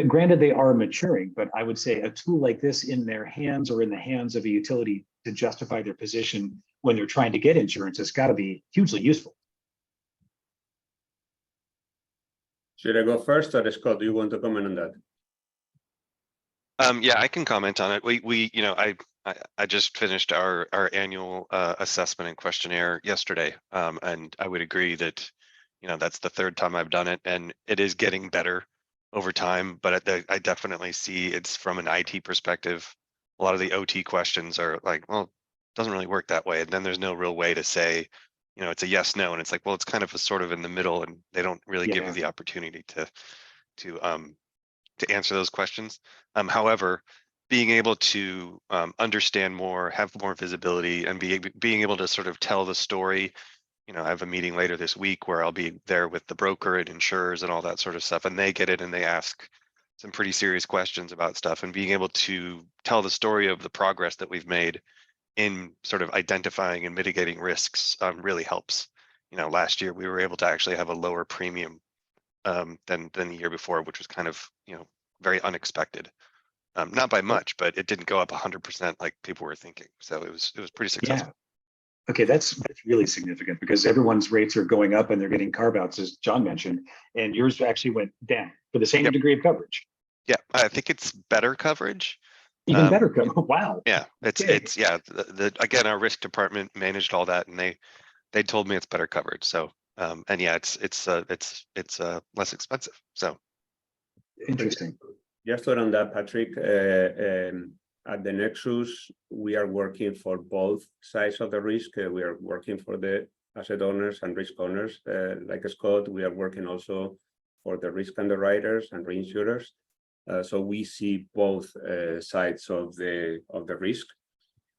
granted, they are maturing, but I would say a tool like this in their hands or in the hands of a utility to justify their position when they're trying to get insurance has got to be hugely useful. Should I go first, or Scott, do you want to comment on that? Yeah, I can comment on it. I just finished our annual assessment and questionnaire yesterday, and I would agree that that's the third time I've done it, and it is getting better over time. But I definitely see it's from an IT perspective. A lot of the OT questions are like, well, it doesn't really work that way, and then there's no real way to say, it's a yes no, and it's like, well, it's kind of a sort of in the middle, and they don't really give you the opportunity to answer those questions. However, being able to understand more, have more visibility, and being able to sort of tell the story. I have a meeting later this week where I'll be there with the broker and insurers and all that sort of stuff, and they get it and they ask some pretty serious questions about stuff, and being able to tell the story of the progress that we've made in sort of identifying and mitigating risks really helps. Last year we were able to actually have a lower premium than the year before, which was kind of very unexpected. Not by much, but it didn't go up 100% like people were thinking. So it was pretty successful. Yeah. Okay, that's really significant, because everyone's rates are going up and they're getting carve-outs, as John mentioned, and yours actually went down for the same degree of coverage. Yeah, I think it's better coverage. Even better coverage. Wow. Yeah, it's again, our risk department managed all that, and they told me it's better covered. So and yeah, it's less expensive. So Interesting. Just on that, Patrick, at DeNexus, we are working for both sides of the risk. We are working for the asset owners and risk owners. Like Scott, we are working also for the risk underwriters and reinsurers. So we see both sides of the risk,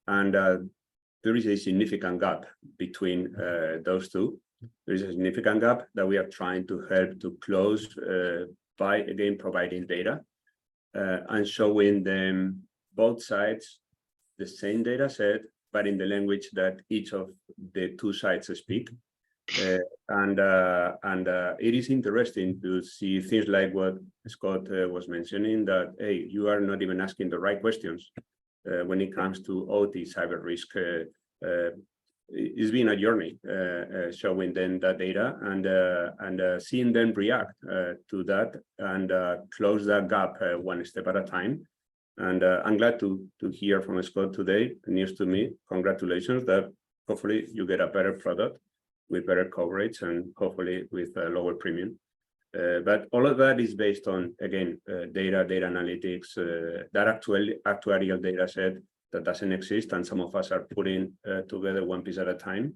and there is a significant gap between those two. There is a significant gap that we are trying to help to close by, again, providing data and showing them both sides the same data set, but in the language that each of the two sides speak. And it is interesting to see things like what Scott was mentioning, that, hey, you are not even asking the right questions when it comes to OT cyber risk. It's been a journey showing them that data and seeing them react to that and close that gap one step at a time. And I'm glad to hear from Scott today. News to me. Congratulations that hopefully you get a better product with better coverage and hopefully with a lower premium. But all of that is based on, again, data analytics, that actuarial data set that doesn't exist, and some of us are putting together one piece at a time.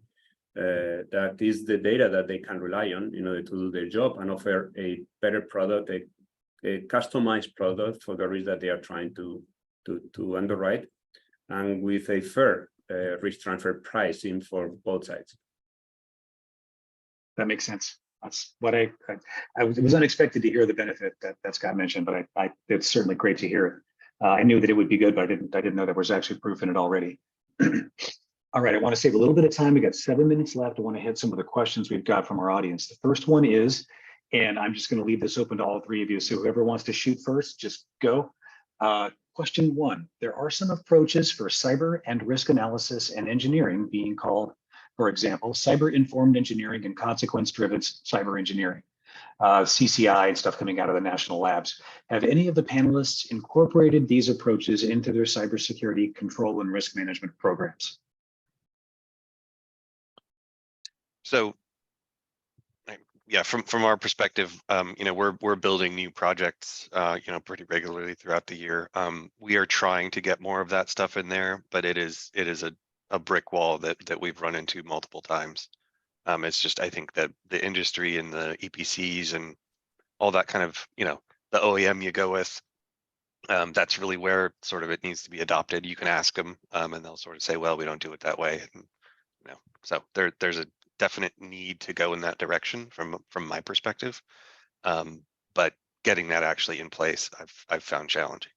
That is the data that they can rely on in order to do their job and offer a better product, a customized product for the risk that they are trying to underwrite, and with a fair risk transfer pricing for both sides. That makes sense. That's what it was unexpected to hear the benefit that Scott mentioned, but it's certainly great to hear it. I knew that it would be good, but I didn't know there was actually proof in it already. All right, I want to save a little bit of time. We got 7 minutes left. I want to hit some of the questions we've got from our audience. The first one is, and I'm just going to leave this open to all three of you, so whoever wants to shoot first, just go. Question one, there are some approaches for cyber and risk analysis and engineering being called, for example, cyber-informed engineering and consequence-driven cyber engineering. CCI and stuff coming out of the national labs. Have any of the panelists incorporated these approaches into their cybersecurity control and risk management programs? So, yeah, from our perspective, we're building new projects, pretty regularly throughout the year. We are trying to get more of that stuff in there, but it is a brick wall that we've run into multiple times. It's just, I think that the industry and the EPCs and all that kind of, the OEM you go with, that's really where sort of it needs to be adopted. You can ask them and they'll sort of say, well, we don't do it that way. And, so there's a definite need to go in that direction from my perspective. But getting that actually in place, I've found challenging.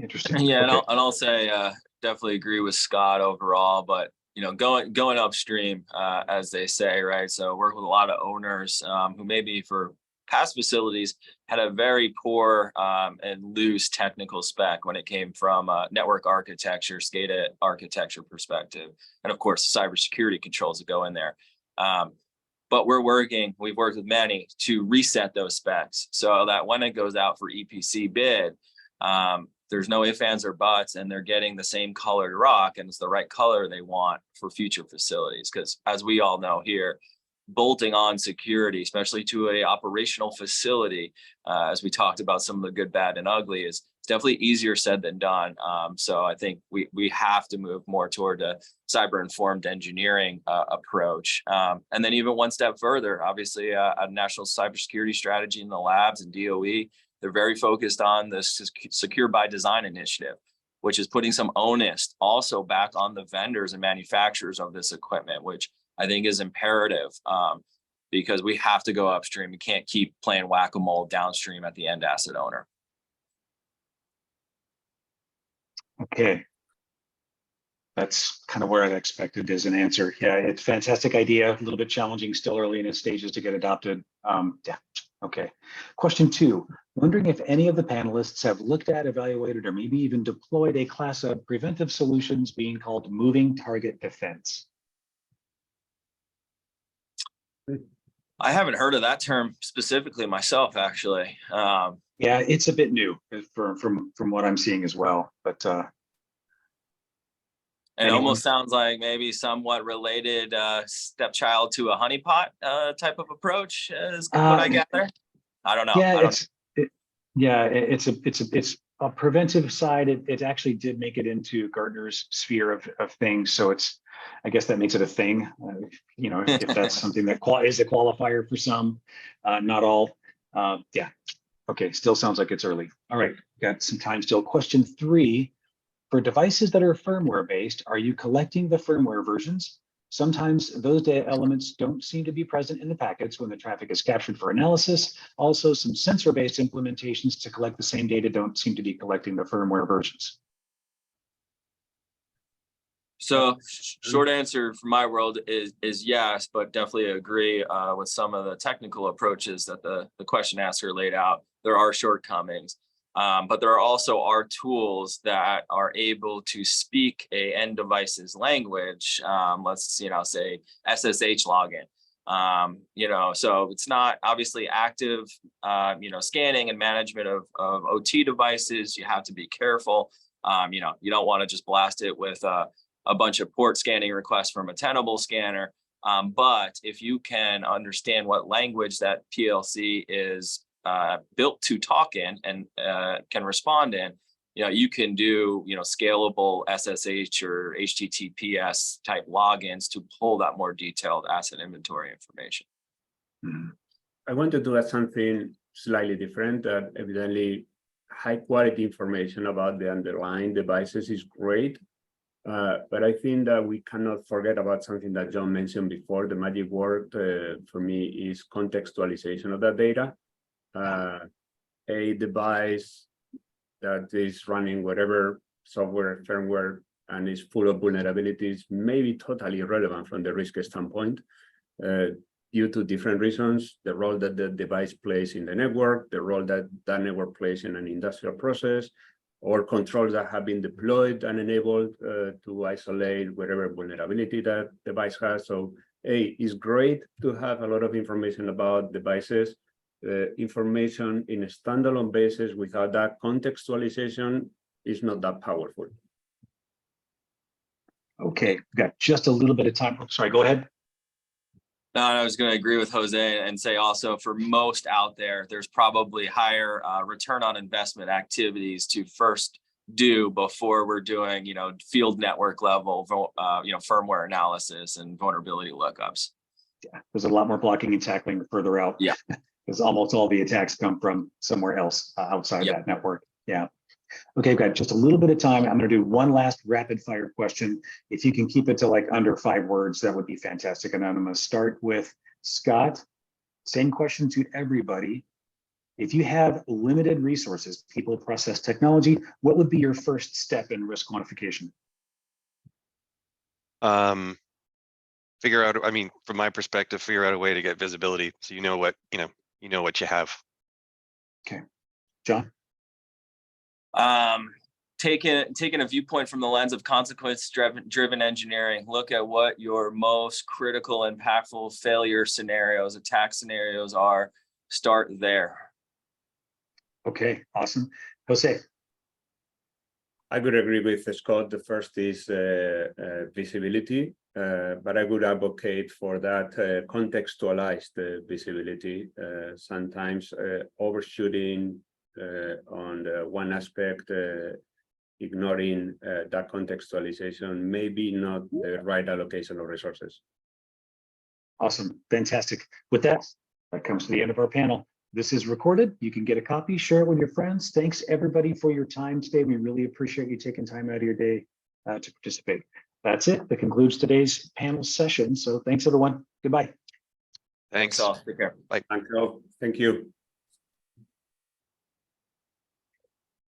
Interesting. Yeah, Okay. and I'll say definitely agree with Scott overall, but going upstream, as they say, right? So work with a lot of owners who maybe for past facilities had a very poor and loose technical spec when it came from network architecture, SCADA architecture perspective, and of course cybersecurity controls that go in there. But we've worked with many to reset those specs so that when it goes out for EPC bid, there's no ifs, ands, or buts, and they're getting the same colored rock, and it's the right color they want for future facilities. Because as we all know here, bolting on security, especially to a operational facility, as we talked about some of the good, bad, and ugly, is definitely easier said than done. So I think we have to move more toward a cyber-informed engineering approach. And then even one step further, obviously a national cybersecurity strategy in the labs and DOE, they're very focused on the Secure by Design initiative, which is putting some onus also back on the vendors and manufacturers of this equipment, which I think is imperative because we have to go upstream. We can't keep playing whack-a-mole downstream at the end asset owner. Okay. That's kind of where I expected as an answer. Yeah, it's a fantastic idea, a little bit challenging, still early in its stages to get adopted. Yeah, okay. Question two, wondering if any of the panelists have looked at, evaluated, or maybe even deployed a class of preventive solutions being called moving target defense. I haven't heard of that term specifically myself, actually. Yeah, it's a bit new from what I'm seeing as well, but It Anyone? almost sounds like maybe somewhat related stepchild to a honeypot type of approach is what I gather. I don't know. Yeah, it's a preventive side. It actually did make it into Gartner's sphere of things. So I guess that makes it a thing. You know, if that's something that is a qualifier for some, not all. Yeah. Okay. Still sounds like it's early. All right. Got some time still. Question 3. For devices that are firmware based, are you collecting the firmware versions? Sometimes those data elements don't seem to be present in the packets when the traffic is captured for analysis. Also, some sensor-based implementations to collect the same data don't seem to be collecting the firmware versions. So short answer from my world is yes, but definitely agree with some of the technical approaches that the question asker laid out. There are shortcomings. But there are tools that are able to speak a end device's language. Let's say SSH login. So it's not obviously active. Scanning and management of OT devices. You have to be careful. You don't want to just blast it with a bunch of port scanning requests from a Tenable scanner. But if you can understand what language that PLC is built to talk in and can respond in, you can do scalable SSH or HTTPS type logins to pull that more detailed asset inventory information. I wanted to add something slightly different. That evidently high quality information about the underlying devices is great, but I think that we cannot forget about something that John mentioned before. The magic word for me is contextualization of that data. A device that is running whatever software, firmware, and is full of vulnerabilities may be totally irrelevant from the risk standpoint due to different reasons: the role that the device plays in the network, the role that that network plays in an industrial process, or controls that have been deployed and enabled to isolate whatever vulnerability that device has. So it's great to have a lot of information about devices. Information in a standalone basis without that contextualization is not that powerful. Okay, we've got just a little bit of time. Sorry, go ahead. No, I was going to agree with Jose and say also for most out there, there's probably higher return on investment activities to first do before we're doing, field network level, firmware analysis and vulnerability lookups. Yeah, there's a lot more blocking and tackling further out. Yeah. Because almost all the attacks come from somewhere else outside that network. Yeah. Okay, we've got just a little bit of time. I'm going to do one last rapid fire question. If you can keep it to like under 5 words, that would be fantastic. And I'm going to start with Scott. Same question to everybody. If you have limited resources, people, process, technology, what would be your first step in risk quantification? Figure out, from my perspective, figure out a way to get visibility so you know what you have. Okay, John. Taking a viewpoint from the lens of consequence-driven engineering, look at what your most critical, impactful failure scenarios, attack scenarios are. Start there. Okay, awesome. Jose. I would agree with Scott. The first is visibility, but I would advocate for that contextualized visibility. Sometimes overshooting on one aspect, ignoring that contextualization, maybe not the right allocation of resources. Awesome, fantastic. With that comes to the end of our panel. This is recorded. You can get a copy, share it with your friends. Thanks everybody for your time today. We really appreciate you taking time out of your day to participate. That's it. That concludes today's panel session. So thanks everyone. Goodbye. Thanks. All. Take care. Bye. Thank you.